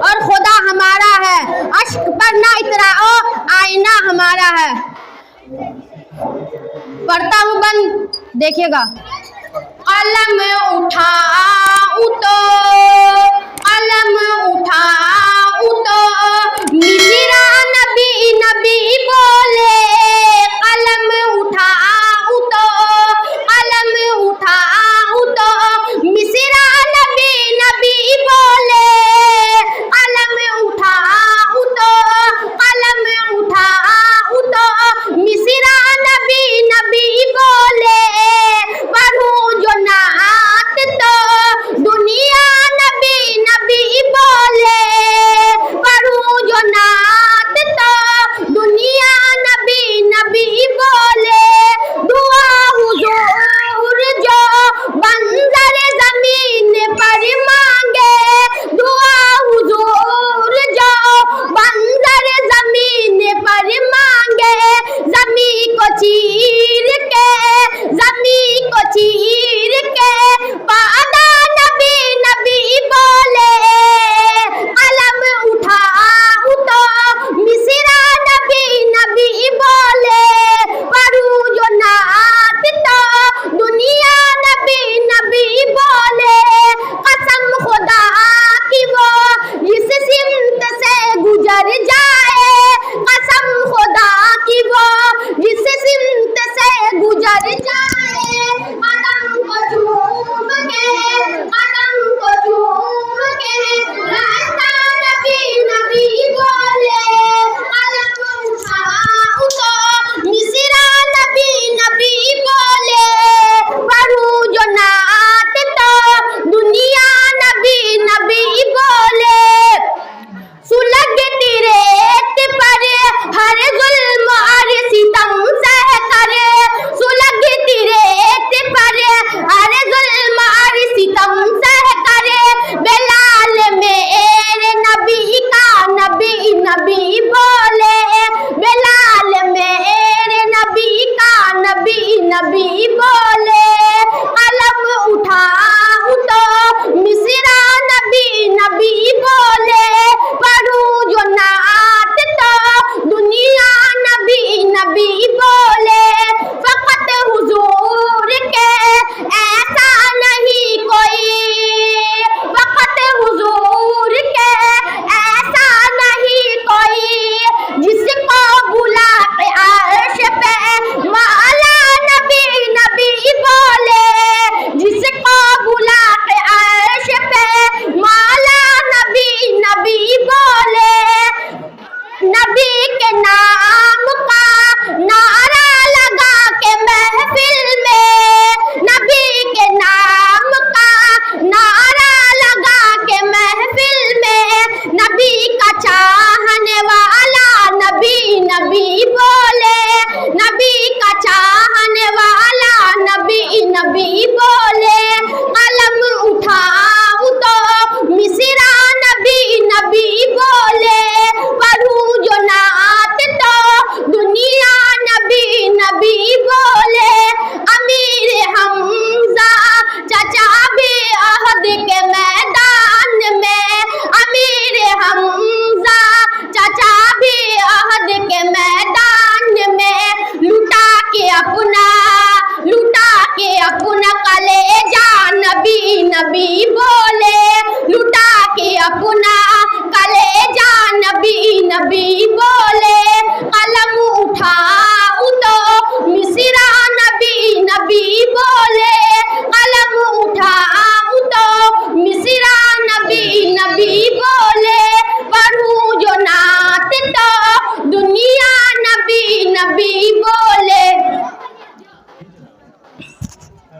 اور خدا ہمارا ہے، اشک پر نہ اتراؤ آئینہ ہمارا ہے۔ پڑھتا ہوں بند، دیکھیے گا۔ قلم اٹھاؤ تو، قلم اٹھاؤ تو مصرا نبی نبی بولے، قلم اٹھاؤ تو، قلم اٹھاؤ تو مصرا نبی نبی بولے، قلم اٹھاؤ تو، قلم اٹھاؤ تو مصرا نبی نبی بولے، پڑھوں جو نعت تو دنیا نبی نبی بولے، پڑھوں جو نعت تو دنیا نبی نبی بولے، دعا حضور جو منظر زمین پر مانگے، دعا حضور جو منظر زمین پر مانگے، زمین کو چیر کے، زمین کو چیر کے پادا نبی نبی بولے، قلم اٹھاؤ تو مصرا نبی نبی بولے، پڑھوں جو نعت تو دنیا نبی نبی بولے، قسم خدا کی وہ جس سمت سے گزر جائے، قسم خدا کی وہ جس سمت سے گزر جائے، قدم کو چوم کے، قدم کو چوم کے راستہ نبی نبی بولے، قلم اٹھاؤ تو مصرا نبی نبی بولے، پڑھوں جو نعت تو دنیا نبی نبی بولے، سلگتی ریت پر ہر ظلم اور ستم سہ کرے، سلگتی ریت پر ہر ظلم اور ستم سہ کرے، بلال میرے نبی کا نبی نبی بولے، بلال میرے نبی کا نبی نبی بولے، قلم اٹھاؤ تو مصرا نبی نبی بولے، پڑھوں جو نعت تو دنیا نبی نبی بولے، فقط حضور کے ایسا نہیں کوئی، فقط حضور کے ایسا نہیں کوئی، جس کو بلا کے عرش پہ مولا نبی نبی بولے، جس کو بلا کے عرش پہ مولا نبی نبی بولے، نبی کے نام کا نعرہ لگا کے محفل میں، نبی کے نام کا نعرہ لگا کے محفل میں، نبی کا چاہنے والا نبی نبی بولے، نبی کا چاہنے والا نبی نبی بولے، قلم اٹھاؤ تو مصرا نبی نبی بولے، پڑھوں جو نعت تو دنیا نبی نبی بولے، امیر حمزہ چچا بھی عہد کے میدان میں، امیر حمزہ چچا بھی عہد کے میدان میں، لٹا کے اپنا کلیجہ نبی نبی بولے، لٹا کے اپنا کلیجہ نبی نبی بولے، قلم اٹھاؤ تو مصرا نبی نبی بولے، قلم اٹھاؤ تو مصرا نبی نبی بولے، پڑھوں جو نعت تو دنیا نبی نبی بولے۔